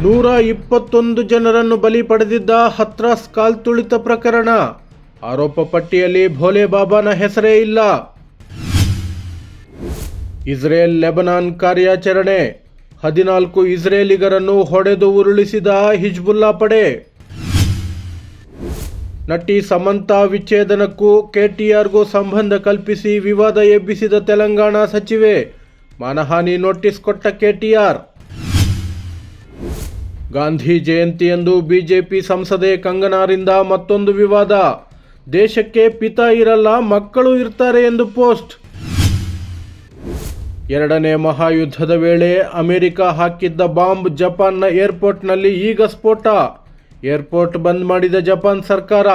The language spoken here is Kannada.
121 ಜನರನ್ನು ಬಲಿ ಪಡೆದಿದ್ದ ಹತ್ರಾಸ್ ಕಾಲ್ತುಳಿತ ಪ್ರಕರಣ. ಆರೋಪ ಪಟ್ಟಿಯಲ್ಲಿ ಭೋಲೆ ಬಾಬಾನ ಹೆಸರೇ ಇಲ್ಲ. ಇಸ್ರೇಲ್ ಲೆಬನಾನ್ ಕಾರ್ಯಾಚರಣೆ. 14 ಇಸ್ರೇಲಿಗರನ್ನು ಹೊಡೆದು ಉರುಳಿಸಿದ ಹಿಜ್ಬುಲ್ಲಾ ಪಡೆ. ನಟಿ ಸಮಂತಾ ವಿಚ್ಛೇದನಕ್ಕೂ ಕೆಟಿಆರ್ಗೂ ಸಂಬಂಧ ಕಲ್ಪಿಸಿ ವಿವಾದ ಎಬ್ಬಿಸಿದ ತೆಲಂಗಾಣ ಸಚಿವೆ. ಮಾನಹಾನಿ ನೋಟಿಸ್ ಕೊಟ್ಟ ಕೆಟಿಆರ್. ಗಾಂಧಿ ಜಯಂತಿಯಂದು ಬಿಜೆಪಿ ಸಂಸದೆ ಕಂಗನಾರಿಂದ ಮತ್ತೊಂದು ವಿವಾದ. ದೇಶಕ್ಕೆ ಪಿತ ಇರಲ್ಲ, ಮಕ್ಕಳು ಇರ್ತಾರೆ ಎಂದು ಪೋಸ್ಟ್. ಎರಡನೇ ಮಹಾಯುದ್ಧದ ವೇಳೆ ಅಮೆರಿಕ ಹಾಕಿದ್ದ ಬಾಂಬ್ ಜಪಾನ್ನ ಏರ್ಪೋರ್ಟ್ನಲ್ಲಿ ಈಗ ಸ್ಫೋಟ. ಏರ್ಪೋರ್ಟ್ ಬಂದ್ ಮಾಡಿದ ಜಪಾನ್ ಸರ್ಕಾರ.